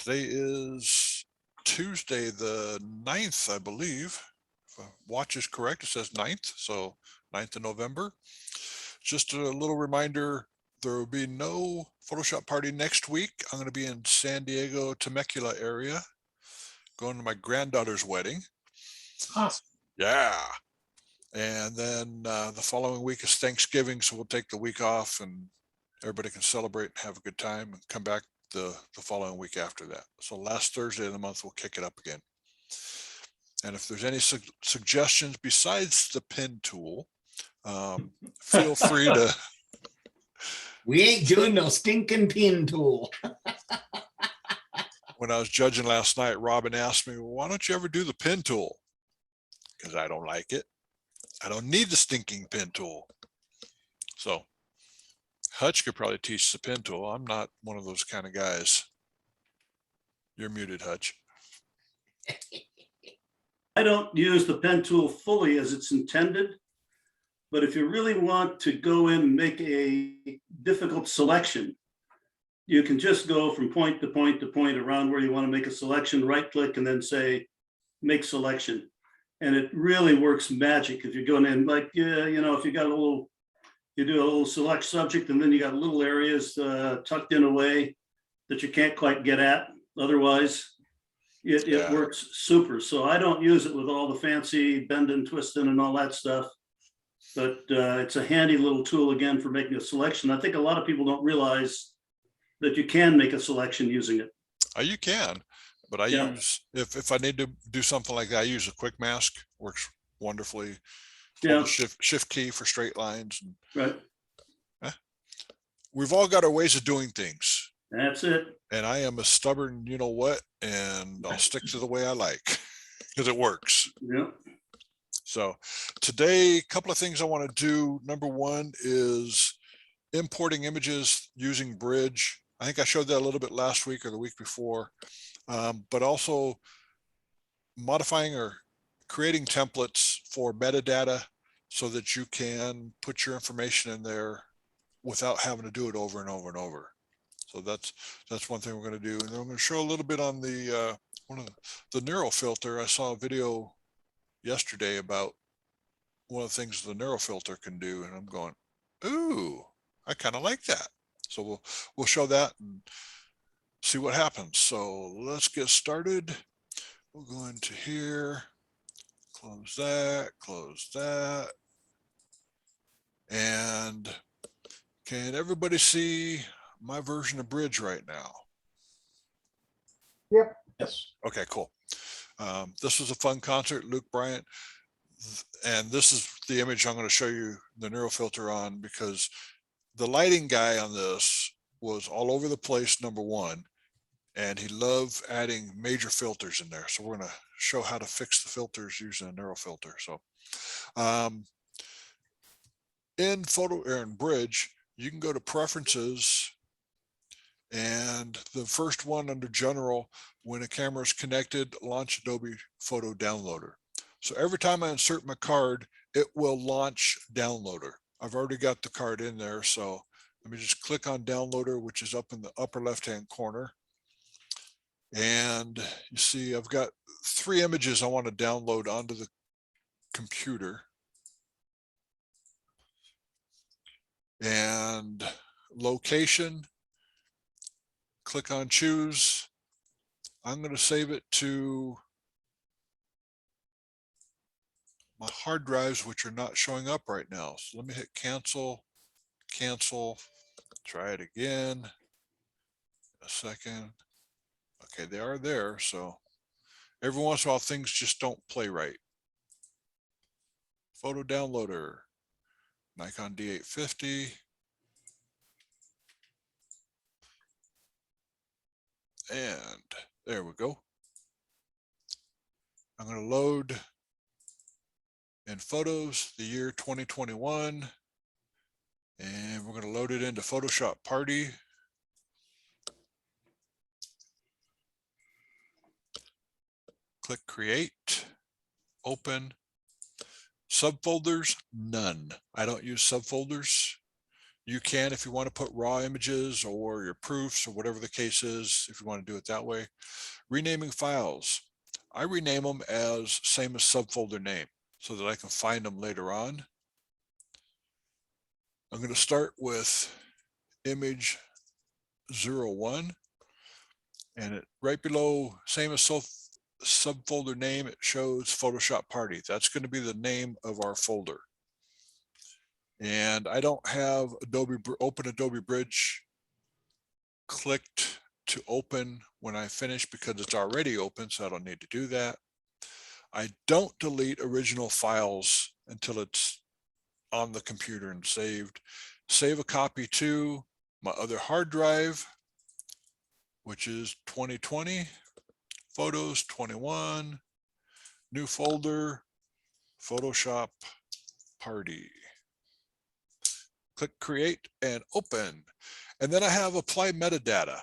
Today is Tuesday the 9th, I believe. If my watch is correct, it says 9th, so 9th of November. Just a little reminder, there will be no Photoshop party next week. I'm going to be in San Diego, Temecula area, going to my granddaughter's wedding. Awesome. Yeah. And then the following week is Thanksgiving, so we'll take the week off and everybody can celebrate and have a good time and come back the following week after that. So last Thursday of the month, we'll kick it up again. And if there's any suggestions besides the pen tool, feel free to. We ain't doing no stinking pen tool. When I was judging last night, Robin asked me, well, why don't you ever do the pen tool? Because I don't like it. I don't need the stinking pen tool. So Hutch could probably teach the pen tool. I'm not one of those kind of guys. You're muted, Hutch. I don't use the pen tool fully as it's intended, but if you really want to go in and make a difficult selection, you can just go from point to point to point around where you want to make a selection, right click, and then say, make selection. And it really works magic if you're going in, like, you know, if you got a little, you do a little select subject and then you got little areas tucked in a way that you can't quite get at. Otherwise, it works super. So I don't use it with all the fancy bend and twisting and all that stuff. But it's a handy little tool, again, for making a selection. I think a lot of people don't realize that you can make a selection using it. You can, but I use, if I need to do something like that, I use a quick mask. Works wonderfully. Hold the shift key for straight lines. Right. We've all got our ways of doing things. That's it. And I am a stubborn, you know what, and I'll stick to the way I like because it works. Yeah. So today, a couple of things I want to do. Number one is importing images using Bridge. I think I showed that a little bit last week or the week before, but also modifying or creating templates for metadata so that you can put your information in there without having to do it over and over and over. So that's one thing we're going to do. And then I'm going to show a little bit on the one of the neural filter. I saw a video yesterday about one of the things the neural filter can do, and I'm going, ooh, I kind of like that. So we'll show that and see what happens. So let's get started. We'll go into here, close that. And can everybody see my version of Bridge right now? Yep. Yes. Okay, cool. This was a fun concert, Luke Bryant. And this is the image I'm going to show you the neural filter on, because the lighting guy on this was all over the place, number one, and he loved adding major filters in there. So we're going to show how to fix the filters using a neural filter. So in Bridge, you can go to preferences, and the first one under general, when a camera is connected, launch Adobe Photo Downloader. So every time I insert my card, it will launch Downloader. I've already got the card in there. So let me just click on Downloader, which is up in the upper left-hand corner. And you see, I've got 3 images I want to download onto the computer. And location, click on choose. I'm going to save it to my hard drives, which are not showing up right now. So let me hit cancel, try it again. A second. Okay, they are there. So every once in a while, things just don't play right. Photo downloader, Nikon D850. And there we go. I'm going to load in Photos the year 2021, and we're going to load it into Photoshop Party. Click Create, Open. Subfolders, none. I don't use subfolders. You can, if you want to put raw images or your proofs or whatever the case is, if you want to do it that way. Renaming files. I rename them as same as subfolder name so that I can find them later on. I'm going to start with image 01, and it right below same as subfolder name, it shows Photoshop Party. That's going to be the name of our folder. And I don't have open Adobe Bridge clicked to open when I finish because it's already open, so I don't need to do that. I don't delete original files until it's on the computer and saved. Save a copy to my other hard drive, which is 2020, photos 21, new folder, Photoshop Party. Click create and open. And then I have apply metadata.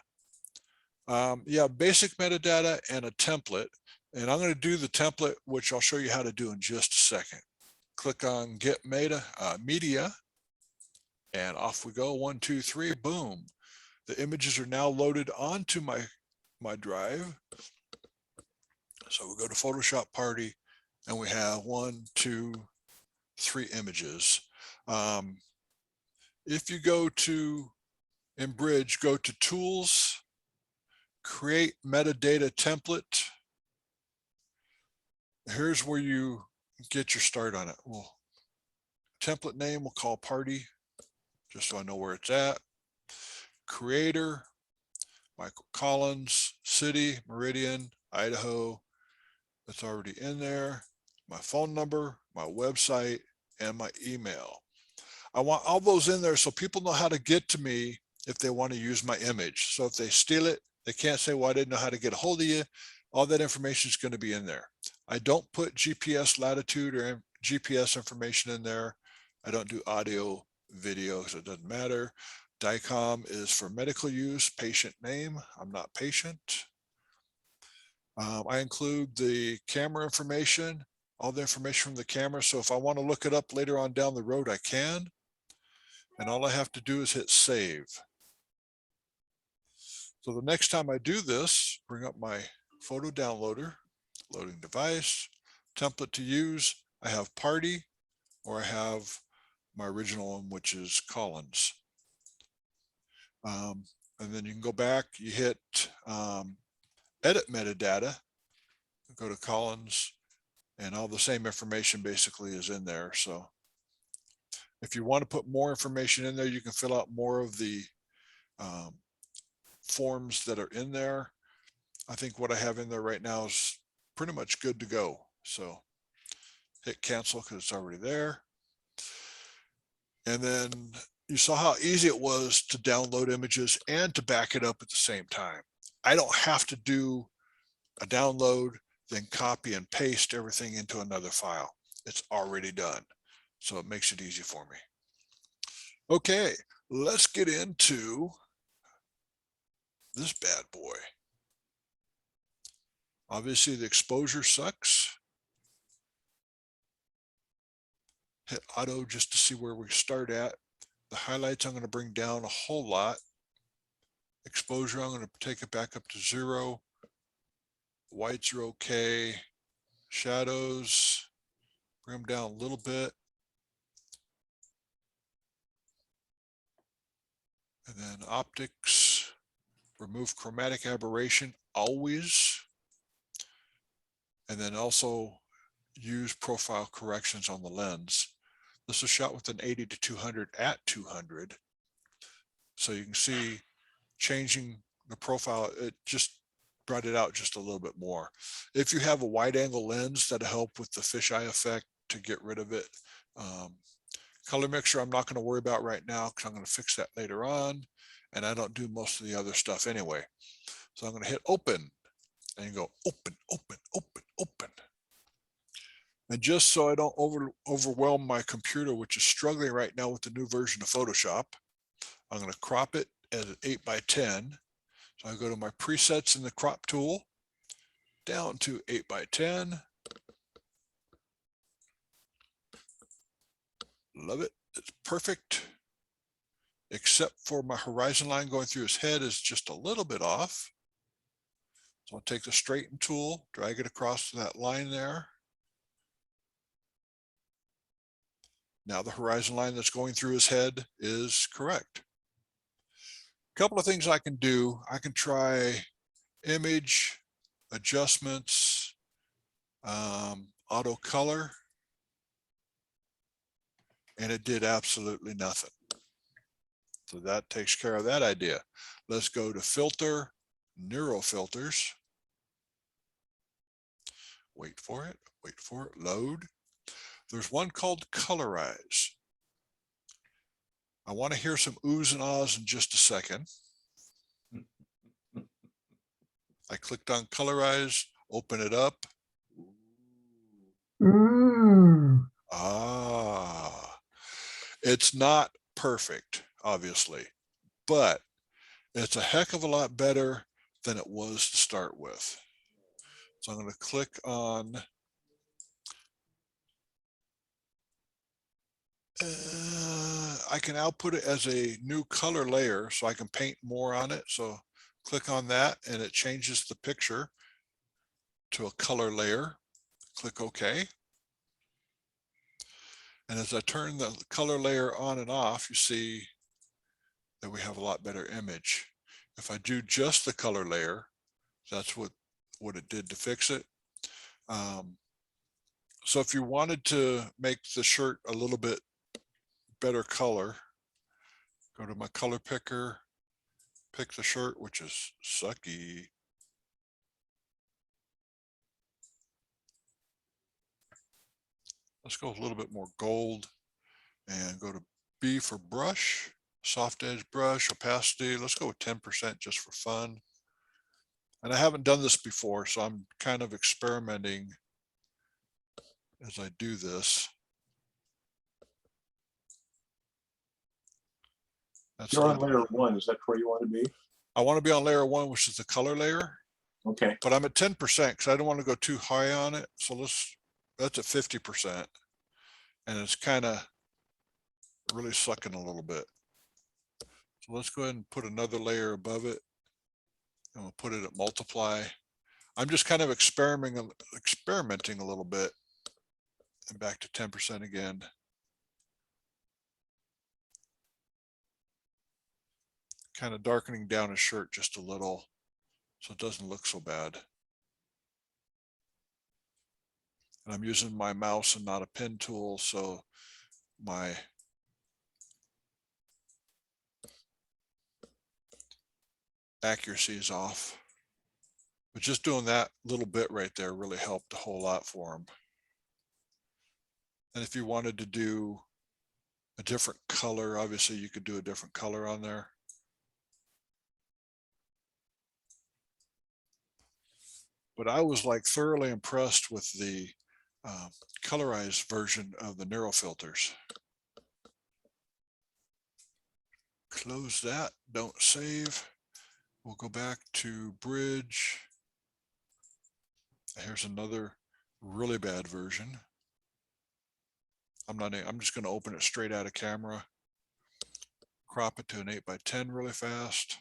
Yeah, basic metadata and a template. And I'm going to do the template, which I'll show you how to do in just a second. Click on get media, and off we go. 1, 2, 3, boom. The images are now loaded onto my drive. So we go to Photoshop Party, and we have 1, 2, 3 images. If you go to, in Bridge, go to Tools, Create Metadata Template. Here's where you get your start on it. Well, template name we'll call Party, just so I know where it's at. Creator, Michael Collins, City, Meridian, Idaho. That's already in there. My phone number, my website, and my email. I want all those in there so people know how to get to me if they want to use my image. So if they steal it, they can't say, well, I didn't know how to get a hold of you. All that information is going to be in there. I don't put GPS latitude or GPS information in there. I don't do audio, video, because it doesn't matter. DICOM is for medical use, patient name. I'm not patient. I include the camera information, all the information from the camera. So if I want to look it up later on down the road, I can. And all I have to do is hit save. So the next time I do this, bring up my photo downloader, loading device, template to use. I have Party, or I have my original one, which is Collins. And then you can go back, you hit edit metadata, go to Collins, and all the same information basically is in there. So if you want to put more information in there, you can fill out more of the forms that are in there. I think what I have in there right now is pretty much good to go. So hit cancel because it's already there. And then you saw how easy it was to download images and to back it up at the same time. I don't have to do a download, then copy and paste everything into another file. It's already done. So it makes it easy for me. Okay, let's get into this bad boy. Obviously the exposure sucks. Hit auto just to see where we start at. The highlights I'm going to bring down a whole lot. Exposure, I'm going to take it back up to 0. Whites are okay. Shadows, bring them down a little bit. And then optics, remove chromatic aberration always. And then also use profile corrections on the lens. This is shot with an 80 to 200 at 200. So you can see changing the profile, it just brought it out just a little bit more. If you have a wide angle lens, that'll help with the fisheye effect to get rid of it. Color mixture, I'm not going to worry about right now because I'm going to fix that later on. And I don't do most of the other stuff anyway. So I'm going to hit open and go open, open, open, open. And just so I don't overwhelm my computer, which is struggling right now with the new version of Photoshop, I'm going to crop it at an 8x10. So I go to my presets in the crop tool, down to 8x10. Love it. It's perfect. except for my horizon line going through his head is just a little bit off. So I'll take the straighten tool, drag it across to that line there. Now the horizon line that's going through his head is correct. A couple of things I can do. I can try image, adjustments, auto color, and it did absolutely nothing. So that takes care of that idea. Let's go to filter, neural filters. Wait for it, load. There's one called Colorize. I want to hear some oohs and ahs in just a second. I clicked on Colorize, open it up. Ah, it's not perfect, obviously, but it's a heck of a lot better than it was to start with. So I'm going to click on I can output it as a new color layer so I can paint more on it. So click on that and it changes the picture to a color layer. Click OK. And as I turn the color layer on and off, you see that we have a lot better image. If I do just the color layer, that's what it did to fix it. So if you wanted to make the shirt a little bit better color, go to my color picker, pick the shirt, which is sucky. Let's go a little bit more gold and go to B for brush, soft edge brush, opacity. Let's go with 10% just for fun. And I haven't done this before, so I'm kind of experimenting as I do this. You're on layer 1. Is that where you want to be? I want to be on layer 1, which is the color layer. Okay. But I'm at 10% because I don't want to go too high on it. So that's at 50%. And it's kind of really sucking a little bit. So let's go ahead and put another layer above it. And we'll put it at multiply. I'm just kind of experimenting a little bit. And back to 10% again. Kind of darkening down his shirt just a little so it doesn't look so bad. And I'm using my mouse and not a pen tool, so my accuracy is off. But just doing that little bit right there really helped a whole lot for him. And if you wanted to do a different color, obviously you could do a different color on there. But I was like thoroughly impressed with the colorized version of the neural filters. Close that, don't save. We'll go back to bridge. Here's another really bad version. I'm just going to open it straight out of camera. Crop it to an 8x10 really fast.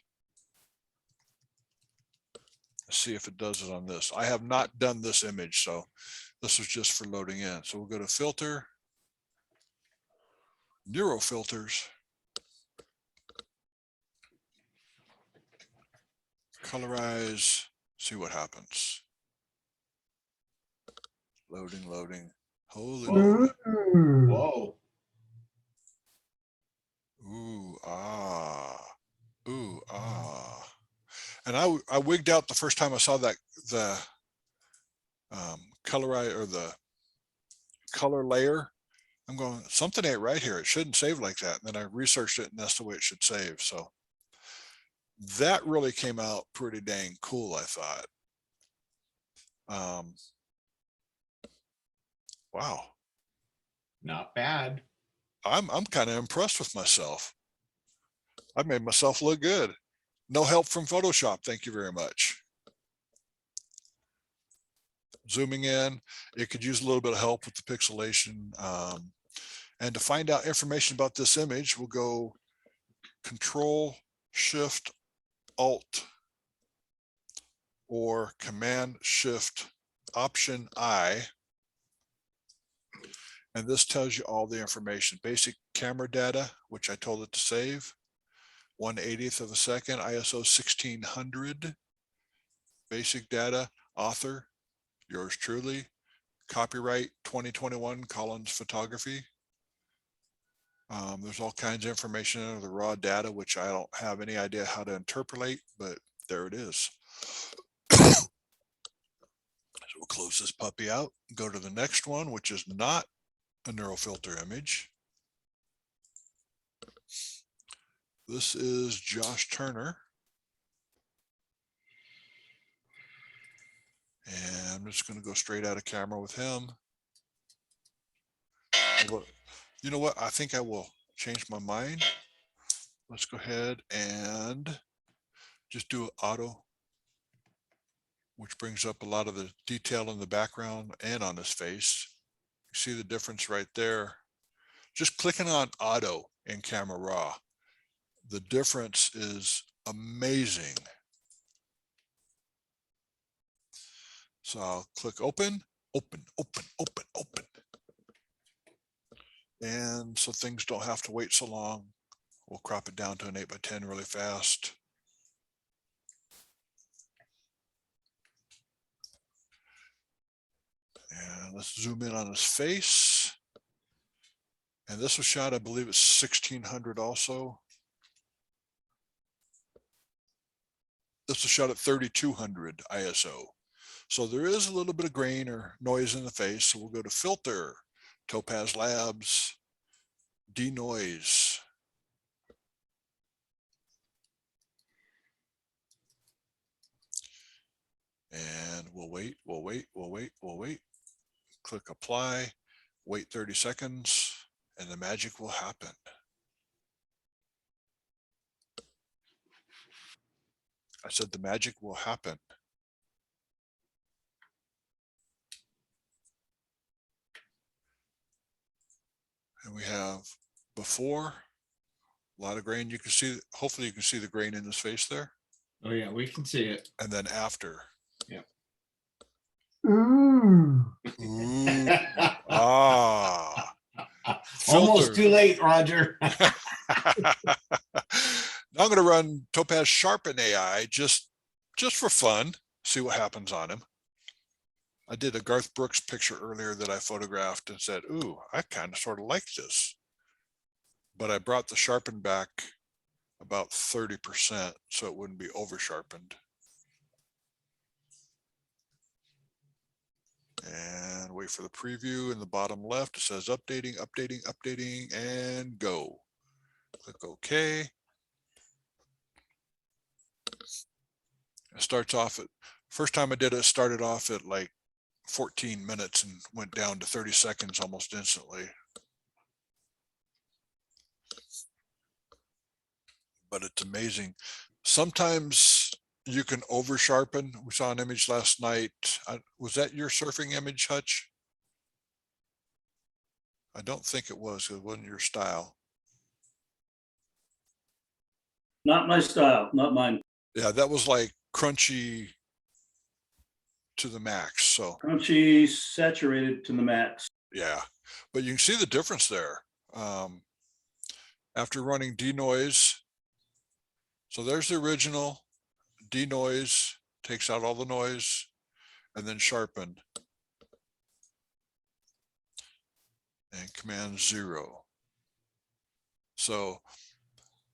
See if it does it on this. I have not done this image, so this was just for loading in. So we'll go to filter, neural filters, colorize, see what happens. Loading, loading. Holy moly. Whoa. Ooh, ah. Ooh, ah. And I wigged out the first time I saw that the colorize or the color layer. I'm going, something ain't right here. It shouldn't save like that. And then I researched it and that's the way it should save. So that really came out pretty dang cool, I thought. Wow. Not bad. I'm kind of impressed with myself. I made myself look good. No help from Photoshop. Thank you very much. Zooming in, it could use a little bit of help with the pixelation. And to find out information about this image, we'll go Control Shift Alt or Command Shift Option I. And this tells you all the information. Basic camera data, which I told it to save. 1/80th of a second, ISO 1600. Basic data, author, yours truly. Copyright 2021, Collins Photography. There's all kinds of information in the raw data, which I don't have any idea how to interpolate, but there it is. So we'll close this puppy out, go to the next one, which is not a neural filter image. This is Josh Turner. And I'm just going to go straight out of camera with him. Although, you know what? I think I will change my mind. Let's go ahead and just do auto, which brings up a lot of the detail in the background and on his face. You see the difference right there. Just clicking on auto in Camera Raw. The difference is amazing. So I'll click open, open, open, open, open. And so things don't have to wait so long. We'll crop it down to an 8x10 really fast. And let's zoom in on his face. And this was shot, I believe it's 1600 also. This was shot at 3200 ISO. So there is a little bit of grain or noise in the face. So we'll go to Filter, Topaz Labs, Denoise. And we'll wait, we'll wait, we'll wait, we'll wait. Click apply, wait 30 seconds, and the magic will happen. I said the magic will happen. And we have before, a lot of grain. You can see, hopefully you can see the grain in his face there. Oh yeah, we can see it. And then after. Yeah. Ooh. Ah. Almost too late, Roger. Now I'm going to run Topaz Sharpen AI just for fun, see what happens on him. I did a Garth Brooks picture earlier that I photographed and said, ooh, I kind of sort of like this. But I brought the sharpen back about 30% so it wouldn't be over sharpened. And wait for the preview in the bottom left. It says updating, updating, updating, and go. Click OK. It starts off at, first time I did it, started off at like 14 minutes and went down to 30 seconds almost instantly. But it's amazing. Sometimes you can over sharpen. We saw an image last night. Was that your surfing image, Hutch? I don't think it was. It wasn't your style. Not my style, not mine. Yeah, that was like crunchy to the max. So Crunchy, saturated to the max. yeah, but you can see the difference there. After running Denoise, so there's the original. Denoise takes out all the noise, and then sharpen. And Command 0. So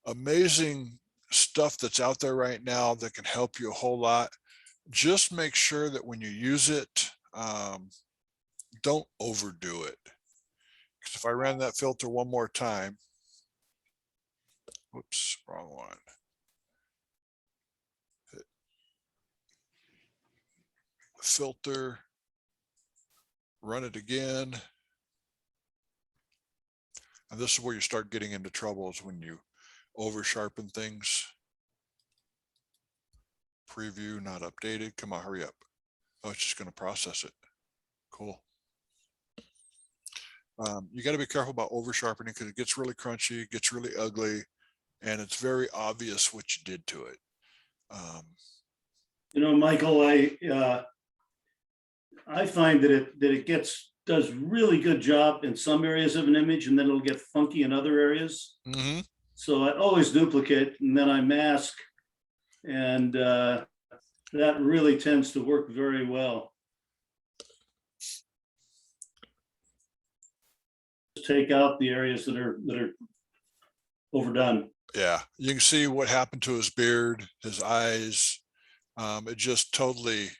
amazing stuff that's out there right now that can help you a whole lot. Just make sure that when you use it, don't overdo it. Because if I ran that filter one more time, whoops, wrong one. Filter, run it again. And this is where you start getting into trouble, is when you over sharpen things. Preview not updated. Come on, hurry up. Oh, it's just going to process it. Cool. You got to be careful about over sharpening because it gets really crunchy, it gets really ugly. and it's very obvious what you did to it. You know, Michael, I find that it does really good job in some areas of an image, and then it'll get funky in other areas. Mhm. So I always duplicate and then I mask, and that really tends to work very well. Take out the areas that are overdone. Yeah, you can see what happened to his beard, his eyes. It just totally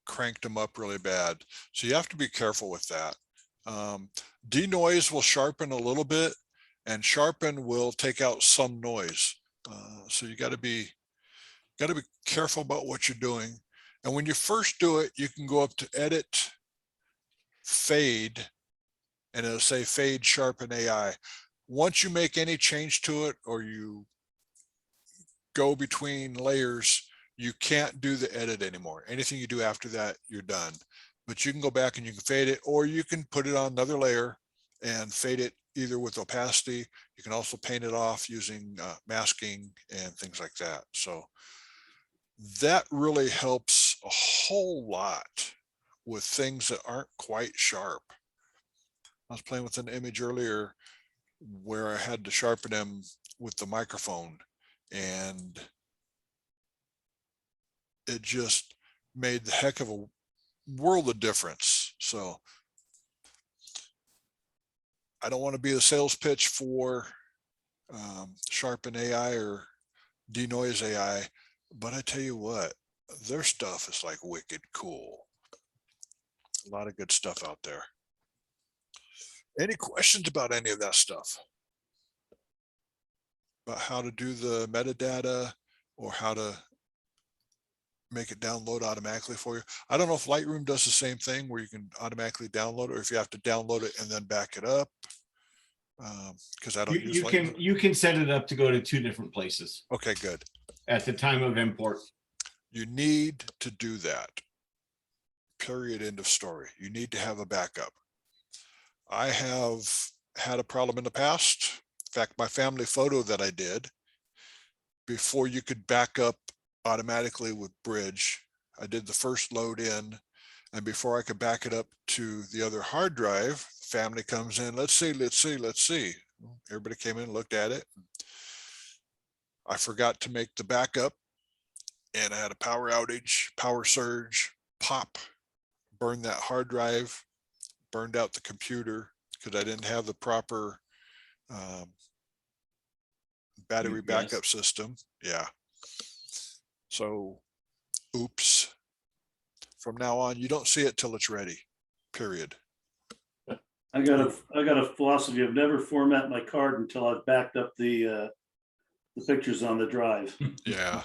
cranked him up really bad. So you have to be careful with that. Denoise will sharpen a little bit, and sharpen will take out some noise. So you got to be careful about what you're doing. And when you first do it, you can go up to edit, fade, and it'll say fade sharpen AI. Once you make any change to it, or you go between layers, you can't do the edit anymore. Anything you do after that, you're done. But you can go back and you can fade it, or you can put it on another layer and fade it either with opacity. You can also paint it off using masking and things like that. So that really helps a whole lot with things that aren't quite sharp. I was playing with an image earlier where I had to sharpen them with the microphone, and it just made the heck of a world of difference. So I don't want to be the sales pitch for Sharpen AI or Denoise AI, but I tell you what, their stuff is like wicked cool. A lot of good stuff out there. Any questions about any of that stuff? About how to do the metadata or how to make it download automatically for you? I don't know if Lightroom does the same thing where you can automatically download it, or if you have to download it and then back it up. Because I don't use Lightroom. You can set it up to go to 2 different places Okay, good. at the time of import. You need to do that. Period. End of story. You need to have a backup. I have had a problem in the past. In fact, my family photo that I did, before you could back up automatically with Bridge, I did the first load in, and before I could back it up to the other hard drive, family comes in, let's see. Everybody came in, looked at it. I forgot to make the backup, and I had a power outage, power surge, pop, burned that hard drive, burned out the computer because I didn't have the proper battery backup system. Yeah. So, oops. From now on, you don't see it till it's ready. Period. I got a philosophy of never format my card until I've backed up the pictures on the drive. Yeah.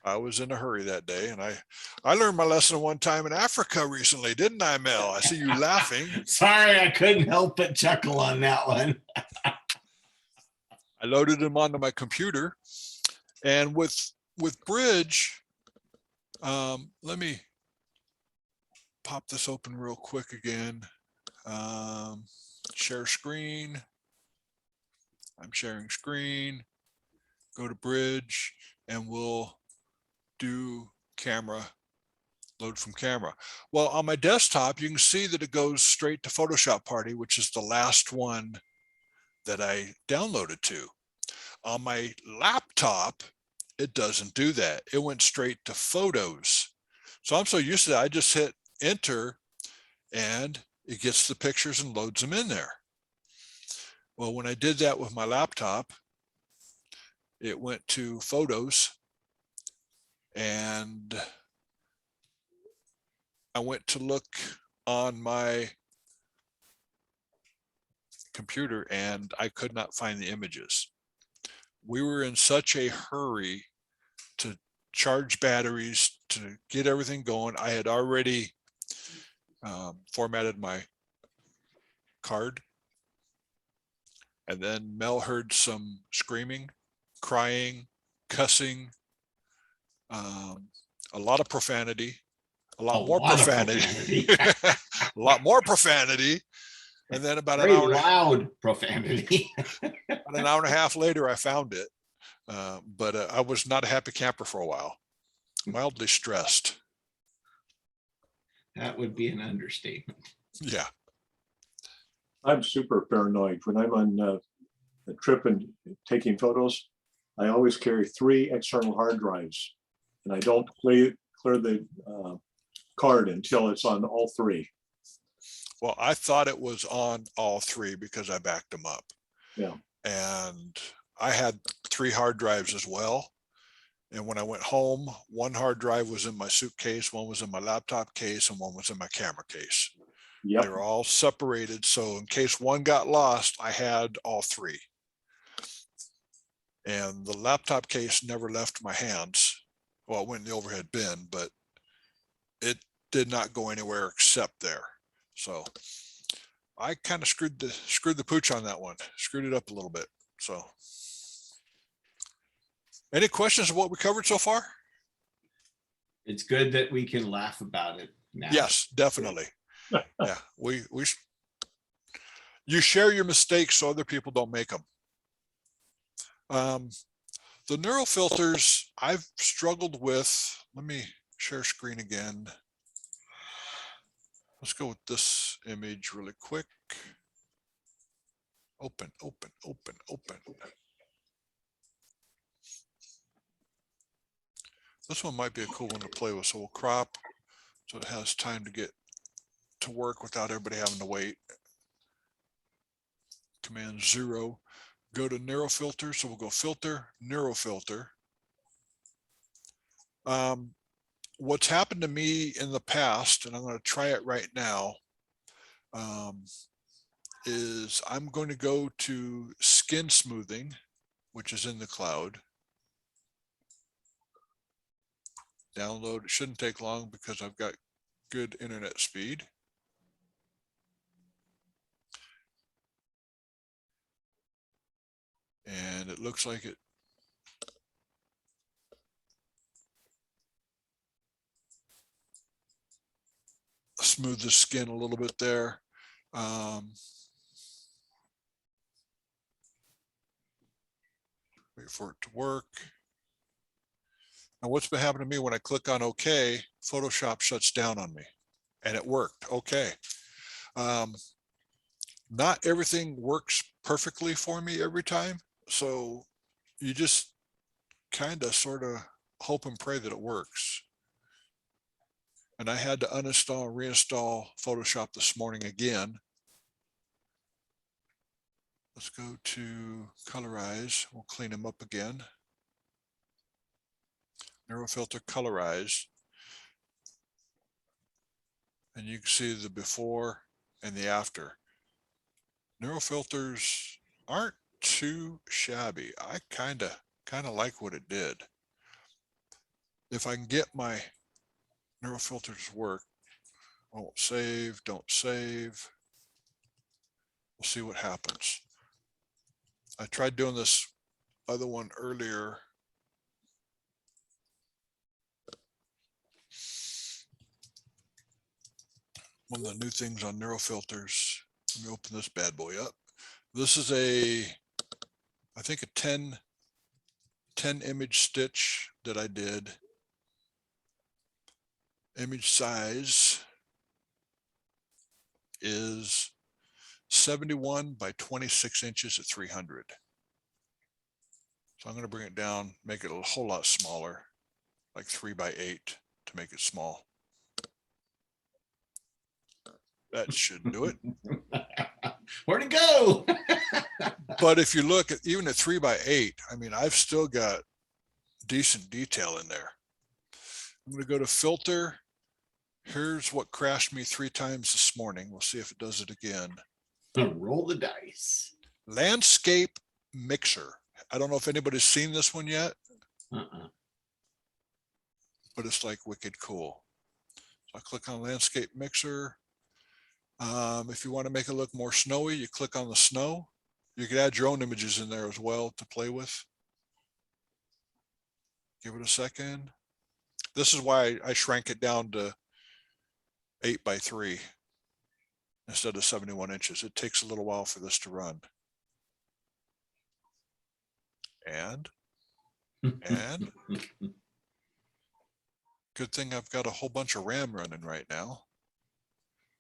I was in a hurry that day, and I learned my lesson one time in Africa recently, didn't I, Mel? I see you laughing. Sorry, I couldn't help but chuckle on that one. I loaded them onto my computer, and with Bridge, let me pop this open real quick again. Share screen. I'm sharing screen. Go to Bridge, and we'll do camera, load from camera. Well, on my desktop, you can see that it goes straight to Photoshop Party, which is the last one that I downloaded to. On my laptop, it doesn't do that. It went straight to Photos. So I'm so used to that, I just hit enter and it gets the pictures and loads them in there. Well, when I did that with my laptop, it went to Photos, and I went to look on my computer and I could not find the images. We were in such a hurry to charge batteries, to get everything going. I had already formatted my card, and then Mel heard some screaming, crying, cussing, a lot of profanity, a lot more profanity, a lot more profanity. And then about Very loud profanity. about an hour and a half later, I found it. But I was not a happy camper for a while, mildly stressed. That would be an understatement. Yeah. I'm super paranoid. When I'm on a trip and taking photos, I always carry 3 external hard drives, and I don't clear the card until it's on all 3. Well, I thought it was on all 3 because I backed them up. Yeah. And I had 3 hard drives as well. And when I went home, 1 hard drive was in my suitcase, 1 was in my laptop case, and 1 was in my camera case. Yep. They were all separated. So in case 1 got lost, I had all 3. And the laptop case never left my hands. Well, it went in the overhead bin, but it did not go anywhere except there. So I kind of screwed the pooch on that one, screwed it up a little bit. So any questions of what we covered so far? It's good that we can laugh about it now. Yes, definitely. Yeah, you share your mistakes so other people don't make them. The neural filters I've struggled with. Let me share screen again. Let's go with this image really quick. Open. This one might be a cool one to play with. So we'll crop so it has time to get to work without everybody having to wait. Command 0, go to neural filter. So we'll go filter, neural filter. What's happened to me in the past, and I'm going to try it right now, is I'm going to go to skin smoothing, which is in the cloud. Download. It shouldn't take long because I've got good internet speed. And it looks like it smooth the skin a little bit there. Wait for it to work. Now what's been happening to me when I click on OK, Photoshop shuts down on me, and it worked. Okay. Not everything works perfectly for me every time. So you just kind of sort of hope and pray that it works. And I had to uninstall and reinstall Photoshop this morning again. Let's go to Colorize. We'll clean them up again. Neural filter, Colorize. And you can see the before and the after. Neural filters aren't too shabby. I kind of like what it did. If I can get my neural filters to work, won't save, don't save. We'll see what happens. I tried doing this other one earlier. One of the new things on neural filters. Let me open this bad boy up. This is I think a 10 image stitch that I did. Image size is 71 by 26 inches at 300. So I'm going to bring it down, make it a whole lot smaller, like 3 by 8 to make it small. That should do it. Where'd it go? But if you look at even at 3 by 8, I mean, I've still got decent detail in there. I'm going to go to filter. Here's what crashed me 3 times this morning. We'll see if it does it again. Roll the dice. Landscape mixer. I don't know if anybody's seen this one yet, but it's like wicked cool. So I click on landscape mixer. If you want to make it look more snowy, you click on the snow. You can add your own images in there as well to play with. Give it a second. This is why I shrank it down to 8 by 3 instead of 71 inches. It takes a little while for this to run. And good thing I've got a whole bunch of RAM running right now.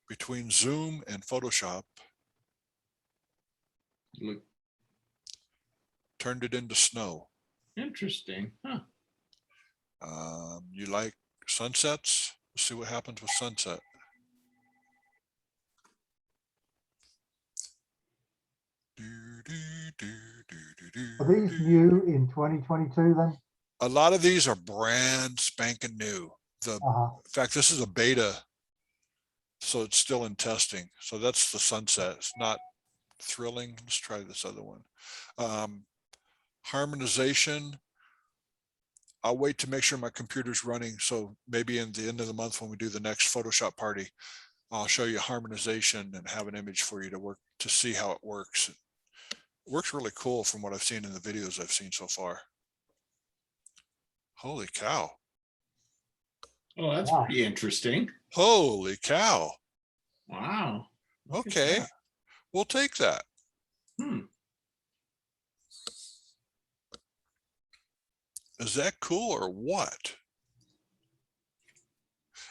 Between Zoom and Photoshop, Look turned it into snow. interesting. Huh. You like sunsets? Let's see what happens with sunset. Are these new in 2022 then? A lot of these are brand spanking new. In fact, this is a beta, so it's still in testing. So that's the sunset. It's not thrilling. Let's try this other one. Harmonization. I'll wait to make sure my computer's running. So maybe in the end of the month when we do the next Photoshop party, I'll show you harmonization and have an image for you to work to see how it works. It works really cool from what I've seen in the videos I've seen so far. Holy cow. Oh, that's Wow. pretty interesting. Holy cow. Wow. Look at Okay, that. we'll take that. Is that cool or what?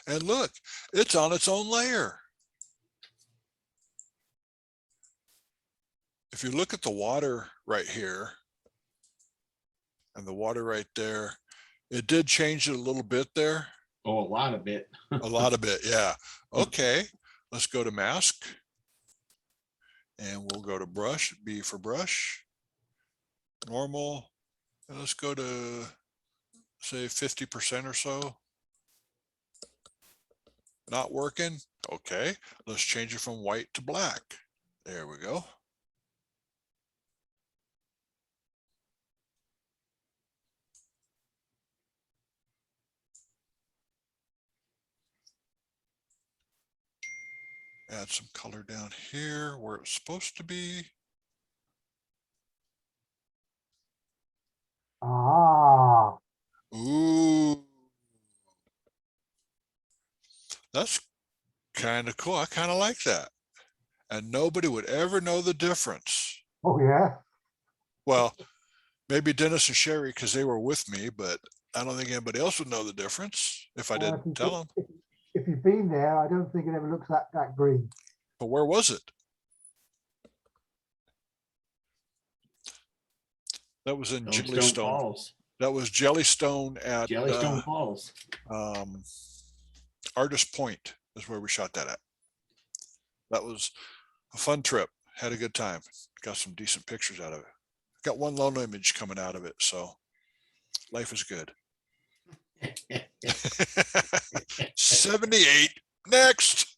And look, it's on its own layer. If you look at the water right here and the water right there, it did change it a little bit there. Oh, a lot of it. A lot of it, yeah. Okay, let's go to mask. And we'll go to brush, B for brush. Normal. And let's go to, say, 50% or so. Not working. Okay, let's change it from white to black. There we go. Add some color down here where it's supposed to be. Ah, Ooh. That's kind of cool. I kind of like that. And nobody would ever know the difference. oh yeah. Well, maybe Dennis and Sherry, because they were with me, but I don't think anybody else would know the difference if I Well, didn't tell them. If you've been there, I don't think it ever looks that green. But where was it? That was in Jellystone Jellystone. Falls. That was Jellystone at Jellystone Falls. Artist Point is where we shot that at. That was a fun trip. Had a good time. Got some decent pictures out of it. Got one lone image coming out of it, so life is good. 78. Next.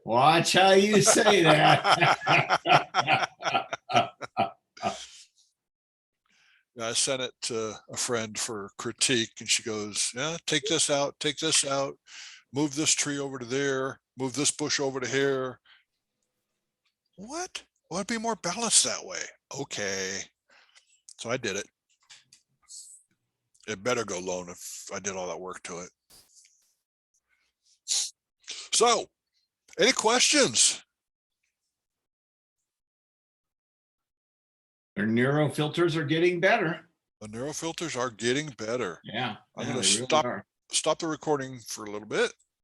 Watch how you say that. I sent it to a friend for critique, and she goes, yeah, take this out, move this tree over to there, move this bush over to here. What? Well, it'd be more balanced that way. Okay. So I did it. It better go lone if I did all that work to it. So, any questions? Their neuro filters are getting better. The neural filters are getting better. Yeah. I'm yeah, going they to really stop are. the recording for a little bit.